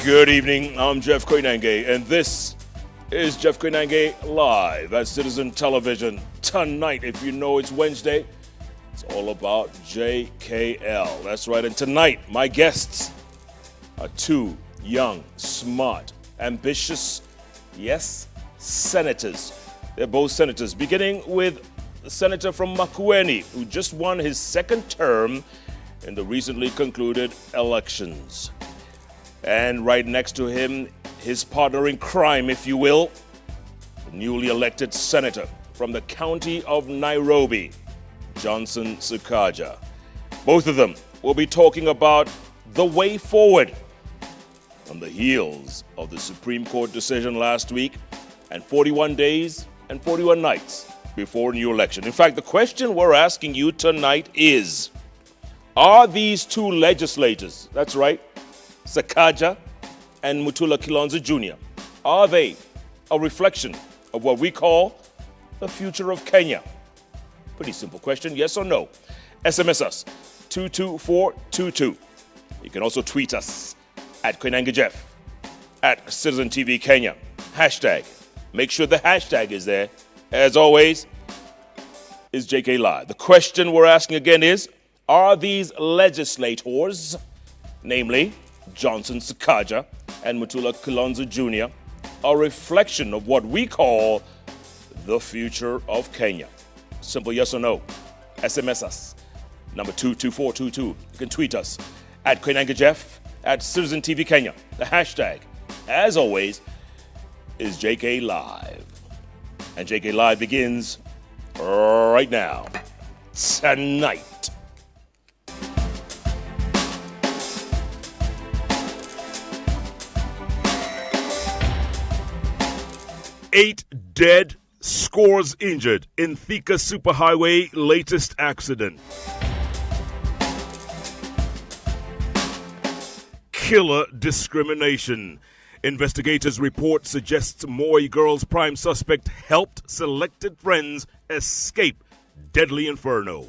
Good evening, I'm Jeff Koinange, and this is Jeff Koinange Live at Citizen Television. Tonight, if you know it's Wednesday, it's all about JKL. That's right, and tonight, my guests are two young, smart, ambitious, yes, senators. They're both senators, beginning with the senator from Makueni, who just won his second term in the recently concluded elections. And right next to him, his partner in crime, if you will, the newly elected senator from the county of Nairobi, Johnson Sakaja. Both of them will be talking about the way forward on the heels of the Supreme Court decision last week and 41 days and 41 nights before a new election. In fact, the question we're asking you tonight is, are these two legislators, that's right, Sakaja and Mutula Kilonzo Jr., are they a reflection of what we call the future of Kenya? Pretty simple question, yes or no? SMS us, 22422. You can also tweet us at Koinange Jeff, at Citizen TV Kenya. Hashtag. Make sure the hashtag is there. As always, is JKLive. The question we're asking again is, are these legislators, namely Johnson Sakaja and Mutula Kilonzo Jr., a reflection of what we call the future of Kenya? Simple yes or no. SMS us, number 22422. You can tweet us at Koinange Jeff, at Citizen TV Kenya. The hashtag, as always, is JKLive. And JKLive begins right now, tonight. 8 dead, scores injured in Thika Superhighway latest accident. Killer discrimination. Investigators' report suggests Moi girl's prime suspect helped selected friends escape deadly inferno.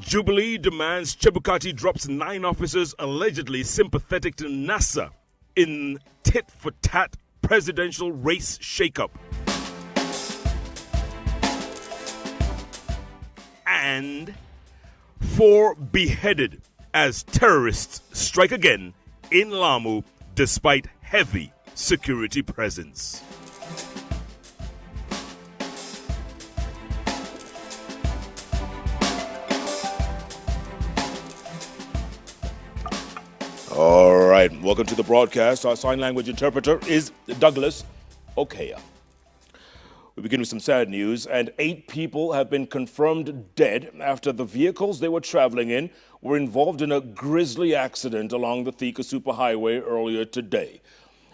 Jubilee demands Chebukati drops 9 officers allegedly sympathetic to NASA in tit-for-tat presidential race shakeup. And 4 beheaded as terrorists strike again in Lamu despite heavy security presence. All right, welcome to the broadcast. Our sign language interpreter is Douglas Okaya. We begin with some sad news, and 8 people have been confirmed dead after the vehicles they were traveling in were involved in a grisly accident along the Thika Superhighway earlier today.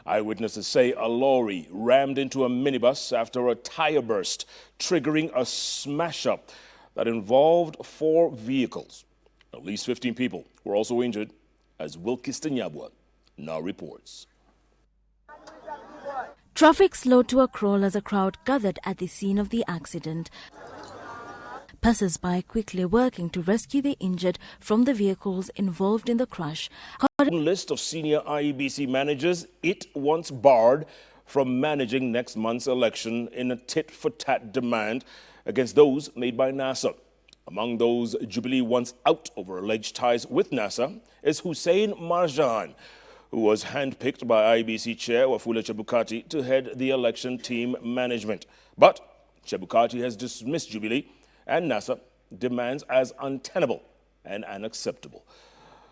Eyewitnesses say a lorry rammed into a minibus after a tire burst, triggering a smash-up that involved 4 vehicles. At least 15 people were also injured, as Wilkiston Yabwa now reports. Traffic slowed to a crawl as a crowd gathered at the scene of the accident. Passers-by quickly working to rescue the injured from the vehicles involved in the crash. List of senior IEBC managers it once barred from managing next month's election in a tit-for-tat demand against those made by NASA. Among those Jubilee wants out over alleged ties with NASA is Hussein Marjan, who was handpicked by IEBC Chair Wafula Chebukati to head the election team management. But Chebukati has dismissed Jubilee and NASA demands as untenable and unacceptable.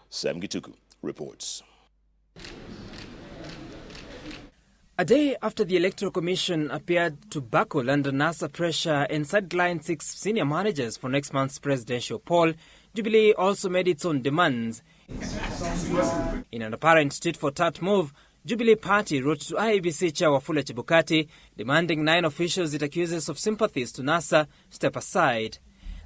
Sam Gituku reports. A day after the Electoral Commission appeared to buckle under NASA pressure and sidelined 6 senior managers for next month's presidential poll, Jubilee also made its own demands. In an apparent tit-for-tat move, Jubilee Party wrote to IEBC Chair Wafula Chebukati demanding 9 officials it accuses of sympathies to NASA step aside.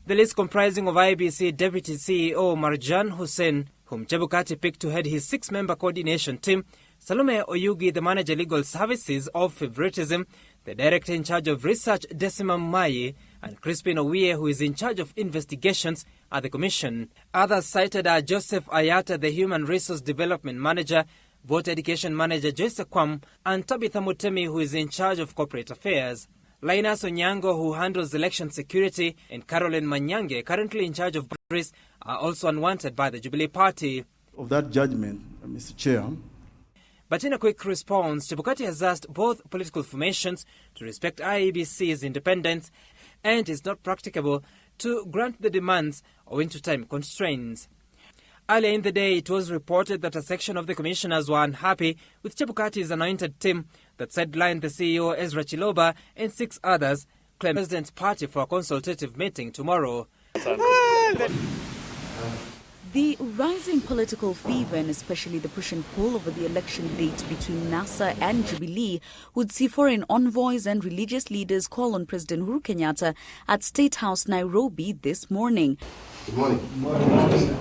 The list comprising of IEBC Deputy CEO Marjan Hussein, whom Chebukati picked to head his 6-member coordination team, Salome Oyugi, the Manager Legal Services of Favoritism, the Director in charge of Research Decima Mai, and Crispin Owie, who is in charge of investigations at the Commission. Others cited are Joseph Ayata, the Human Resource Development Manager, Voter Education Manager Joyce Kwam, and Tabitha Mutemi, who is in charge of corporate affairs. Linus Onyango, who handles election security, and Caroline Manyange, currently in charge of boundaries, are also unwanted by the Jubilee Party. Of that judgment, Mr. Chair. But in a quick response, Chebukati has asked both political formations to respect IEBC's independence, and it's not practicable to grant the demands owing to time constraints. Earlier in the day, it was reported that a section of the commissioners were unhappy with Chebukati's anointed team that sidelined the CEO Ezra Chiloba and 6 others, claimed the President's party for a consultative meeting tomorrow. The rising political fever and especially the push and pull over the election date between NASA and Jubilee would see foreign envoys and religious leaders call on President Uhuru Kenyatta at State House, Nairobi this morning. Good morning. Good morning.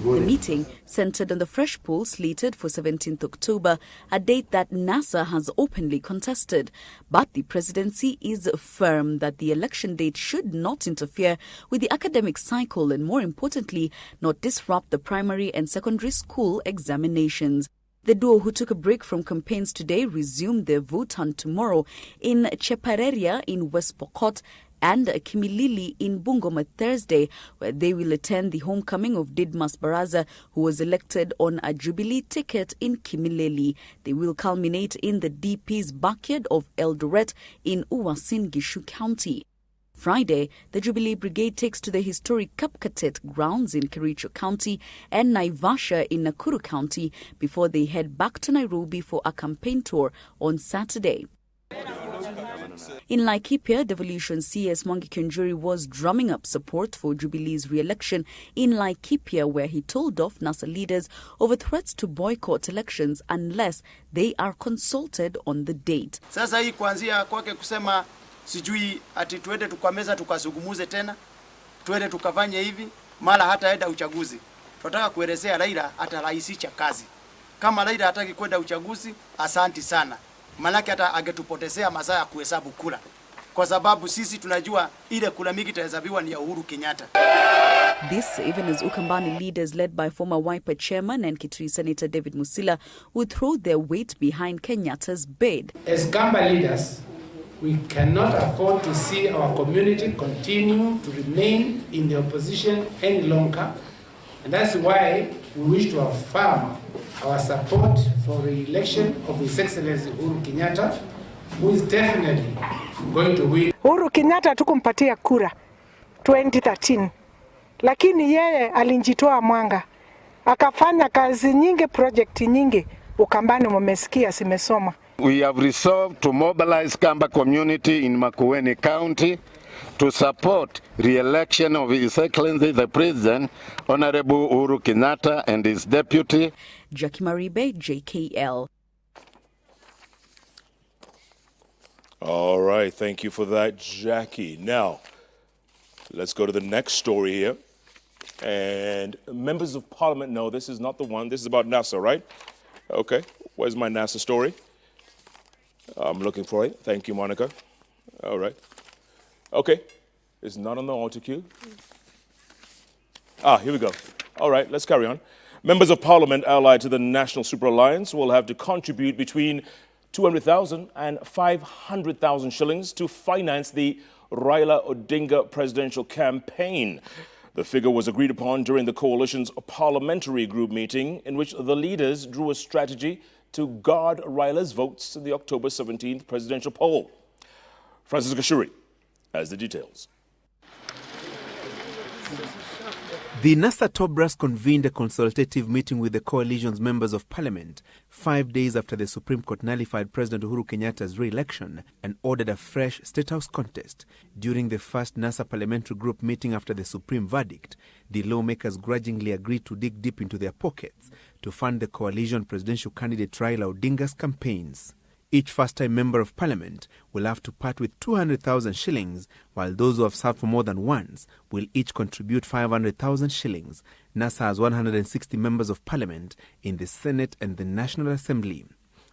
The meeting centered on the fresh poll slated for 17th October, a date that NASA has openly contested. But the presidency is firm that the election date should not interfere with the academic cycle and, more importantly, not disrupt the primary and secondary school examinations. The duo, who took a break from campaigns today, resumed their vote hunt tomorrow in Chepareria in West Pokot and Kimilili in Bungoma Thursday, where they will attend the homecoming of Didmas Baraza, who was elected on a Jubilee ticket in Kimilili. They will culminate in the DP's backyard of Eldoret in Uasin Gishu County. Friday, the Jubilee Brigade takes to the historic Kapkatet grounds in Kericho County and Naivasha in Nakuru County before they head back to Nairobi for a campaign tour on Saturday. In Laikipia, Devolution CS Mwangi Kionjuri was drumming up support for Jubilee's re-election in Laikipia, where he told off NASA leaders over threats to boycott elections unless they are consulted on the date. Sasa hii kuanzia kwake kusema sijui ati tuende tukameza tukazungumuze tena, tuende tukafanye hivi, mala hata enda uchaguzi. Tunataka kuelezea Raila atarahisisha kazi. Kama Raila hataki kwenda uchaguzi, asanti sana. Manake hata angetupotezea masaa ya kuhesabu kura. Kwa sababu sisi tunajua ile kura mingi itahesabiwa ni ya Uhuru Kenyatta. This even as Ukambani leaders led by former Wiper chairman and Kitui Senator David Musila would throw their weight behind Kenyatta's bid. As Kamba leaders, we cannot afford to see our community continue to remain in the opposition any longer. And that's why we wish to affirm our support for the election of His Excellency Uhuru Kenyatta, who is definitely going to win. Uhuru Kenyatta tukumpatia kura 2013, lakini yeye alinjitoa mwanga, akafanya kazi nyingi, project nyingi, Ukambani mmesikia simesoma. We have resolved to mobilize Kamba community in Makueni County to support re-election of His Excellency the President, Honorable Uhuru Kenyatta, and his deputy. Jackie Maribe, JKL. All right, thank you for that, Jackie. Now, let's go to the next story here. And members of parliament, no, this is not the one. This is about NASA, right? Okay, where's my NASA story? I'm looking for it. Thank you, Monica. All right. Okay, it's not on the auto cue. Here we go. All right, let's carry on. Members of Parliament allied to the National Super Alliance will have to contribute between 200,000 and 500,000 shillings to finance the Raila Odinga presidential campaign. The figure was agreed upon during the coalition's parliamentary group meeting, in which the leaders drew a strategy to guard Raila's votes in the October 17th presidential poll. Francis Gashuri has the details. The NASA top brass convened a consultative meeting with the coalition's members of parliament 5 days after the Supreme Court nullified President Uhuru Kenyatta's re-election and ordered a fresh State House contest. During the first NASA parliamentary group meeting after the Supreme verdict, the lawmakers grudgingly agreed to dig deep into their pockets to fund the coalition presidential candidate Raila Odinga's campaigns. Each first-time member of parliament will have to part with 200,000 shillings, while those who have served for more than once will each contribute 500,000 shillings. NASA has 160 members of parliament in the Senate and the National Assembly.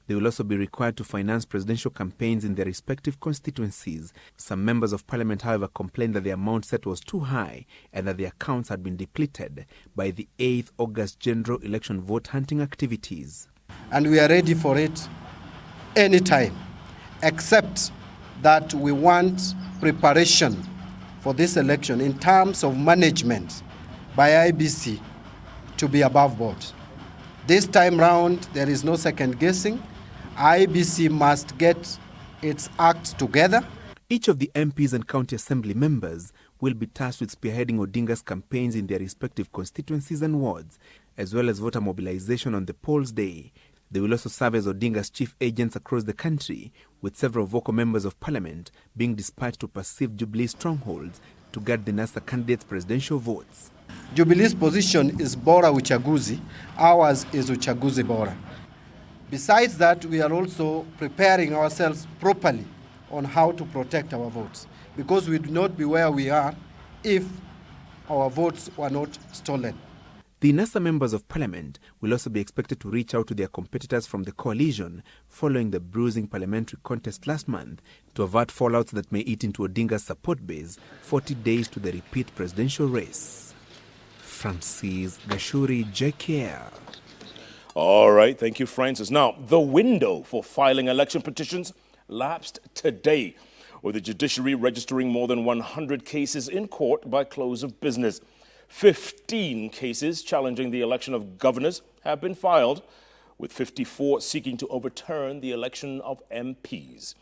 They will also be required to finance presidential campaigns in their respective constituencies. Some members of parliament, however, complained that the amount set was too high and that their accounts had been depleted by the 8th August general election vote hunting activities. And we are ready for it anytime, except that we want preparation for this election in terms of management by IEBC to be above board. This time round, there is no second guessing. IEBC must get its act together. Each of the MPs and county assembly members will be tasked with spearheading Odinga's campaigns in their respective constituencies and wards, as well as voter mobilization on the polls day. They will also serve as Odinga's chief agents across the country, with several vocal members of parliament being dispatched to perceived Jubilee strongholds to guard the NASA candidates' presidential votes. Jubilee's position is Bora Uchaguzi, ours is Uchaguzi Bora. Besides that, we are also preparing ourselves properly on how to protect our votes, because we do not be where we are if our votes were not stolen. The NASA members of parliament will also be expected to reach out to their competitors from the coalition following the bruising parliamentary contest last month to avert fallouts that may eat into Odinga's support base 40 days to the repeat presidential race. Francis Gashuri, JKL. All right, thank you, Francis. Now, the window for filing election petitions lapsed today, with the judiciary registering more than 100 cases in court by close of business. 15 cases challenging the election of governors have been filed, with 54 seeking to overturn the election of MPs.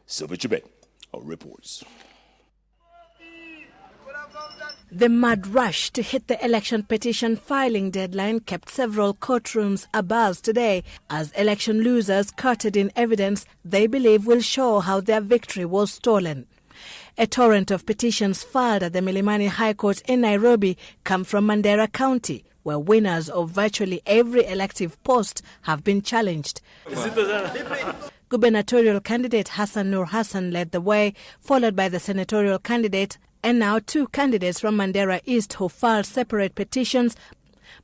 Sylvia Chebukati reports. The mad rush to hit the election petition filing deadline kept several courtrooms abuzz today as election losers carted in evidence they believe will show how their victory was stolen. A torrent of petitions filed at the Milimani High Court in Nairobi come from Mandera County, where winners of virtually every elective post have been challenged. Gubernatorial candidate Hassan Nur Hassan led the way, followed by the senatorial candidate, and now 2 candidates from Mandera East who filed separate petitions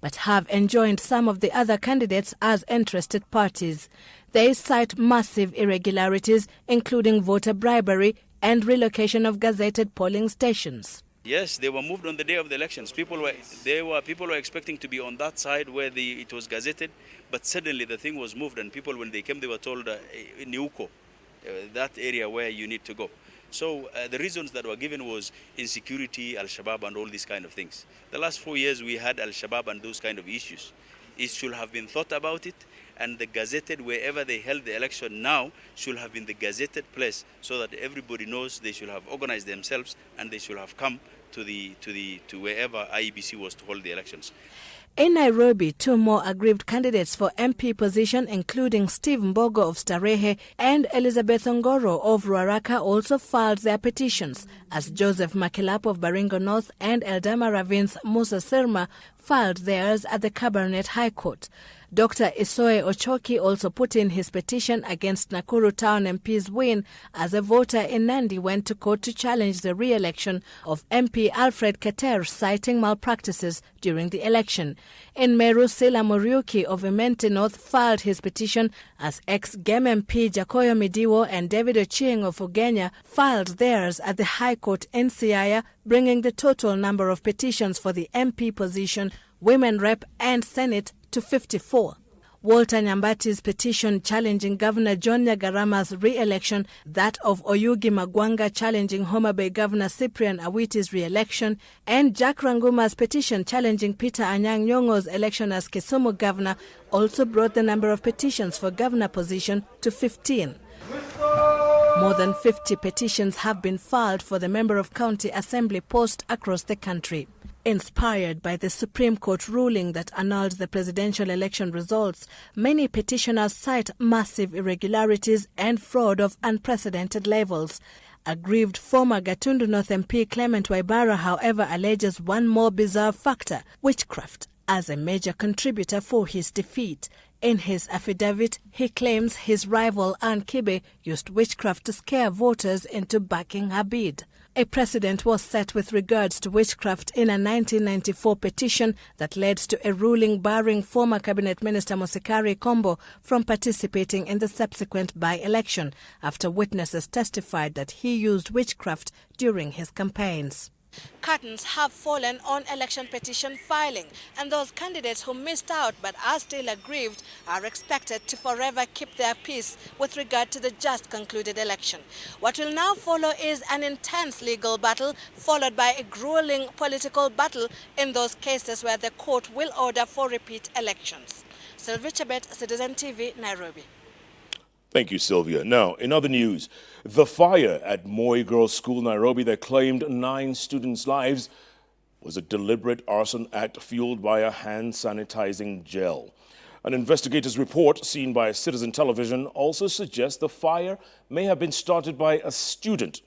but have enjoined some of the other candidates as interested parties. They cite massive irregularities, including voter bribery and relocation of gazetted polling stations. Yes, they were moved on the day of the elections. People were expecting to be on that side where it was gazetted, but suddenly the thing was moved, and people, when they came, they were told in Niuko, that area where you need to go. So the reasons that were given was insecurity, Al-Shabaab and all these kind of things. The last 4 years we had Al-Shabaab and those kind of issues. It should have been thought about it, and the gazetted, wherever they held the election now, should have been the gazetted place so that everybody knows they should have organized themselves and they should have come to wherever IEBC was to hold the elections. In Nairobi, 2 more aggrieved candidates for MP position, including Steve Mbogo of Starehe and Elizabeth Ongoro of Ruaraka, also filed their petitions, as Joseph Makilap of Baringo North and Eldama Ravin's Musa Sirma filed theirs at the Cabernet High Court. Dr. Isoe Ochoki also put in his petition against Nakuru Town MP's win, as a voter in Nandi went to court to challenge the re-election of MP Alfred Keter, citing malpractices during the election. In Meru, Sila Muriuki of Imenti North filed his petition, as ex-GEM MP Jakoyo Midiwo and David Ochieng of Ugenya filed theirs at the High Court in Siaya, bringing the total number of petitions for the MP position, Women Rep and Senate to 54. Walter Nyambati's petition challenging Governor John Nyagarama's re-election, that of Oyugi Magwanga challenging Homa Bay Governor Cyprian Awiti's re-election, and Jack Ranguma's petition challenging Peter Anyang' Nyong'o's election as Kisumu Governor also brought the number of petitions for governor position to 15. More than 50 petitions have been filed for the Member of County Assembly post across the country. Inspired by the Supreme Court ruling that annulled the presidential election results, many petitioners cite massive irregularities and fraud of unprecedented levels. Aggrieved former Gatundu North MP Clement Waibara, however, alleges one more bizarre factor, witchcraft, as a major contributor for his defeat. In his affidavit, he claims his rival Ann Kibe used witchcraft to scare voters into backing her bid. A precedent was set with regards to witchcraft in a 1994 petition that led to a ruling barring former Cabinet Minister Mosekari Kombo from participating in the subsequent by-election after witnesses testified that he used witchcraft during his campaigns. Curtains have fallen on election petition filing, and those candidates who missed out but are still aggrieved are expected to forever keep their peace with regard to the just concluded election. What will now follow is an intense legal battle, followed by a grueling political battle in those cases where the court will order for repeat elections. Sylvia Chebet, Citizen TV, Nairobi. Thank you, Sylvia. Now, in other news, the fire at Moi Girls School, Nairobi, that claimed 9 students' lives was a deliberate arson act fueled by a hand sanitizing gel. An investigator's report seen by Citizen Television also suggests the fire may have been started by a student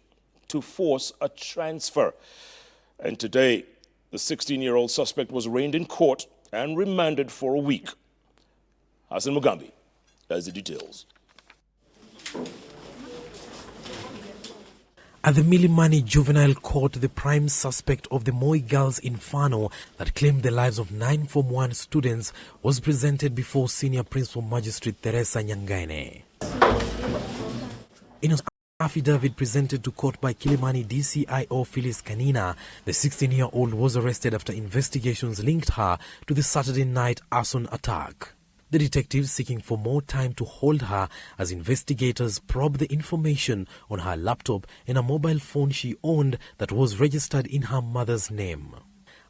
to force a transfer. And today, the 16-year-old suspect was arraigned in court and remanded for a week. Hassan Mugambi has the details. At the Milimani Juvenile Court, the prime suspect of the Moi Girls Inferno that claimed the lives of 9 Form 1 students was presented before Senior Principal Magistrate Teresa Nyangaine. In an affidavit presented to court by Kilimani DCIO Phyllis Kanina, the 16-year-old was arrested after investigations linked her to the Saturday night arson attack. The detectives seeking for more time to hold her as investigators probe the information on her laptop and a mobile phone she owned that was registered in her mother's name.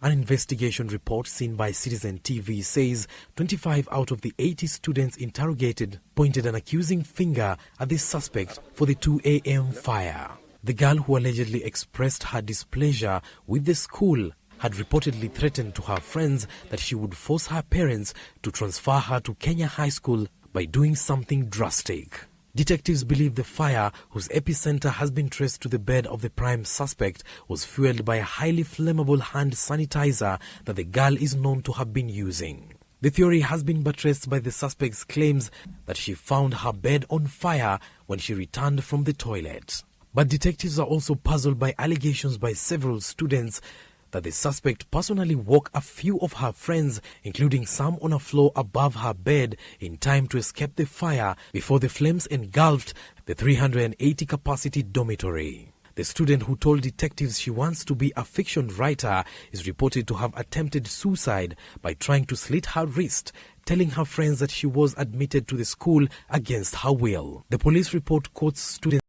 An investigation report seen by Citizen TV says 25 out of the 80 students interrogated pointed an accusing finger at the suspect for the 2 a.m. fire. The girl who allegedly expressed her displeasure with the school had reportedly threatened to her friends that she would force her parents to transfer her to Kenya High School by doing something drastic. Detectives believe the fire, whose epicenter has been traced to the bed of the prime suspect, was fueled by a highly flammable hand sanitizer that the girl is known to have been using. The theory has been buttressed by the suspect's claims that she found her bed on fire when she returned from the toilet. But detectives are also puzzled by allegations by several students that the suspect personally woke a few of her friends, including some on a floor above her bed, in time to escape the fire before the flames engulfed the 380-capacity dormitory. The student who told detectives she wants to be a fiction writer is reported to have attempted suicide by trying to slit her wrist, telling her friends that she was admitted to the school against her will. The police report quotes students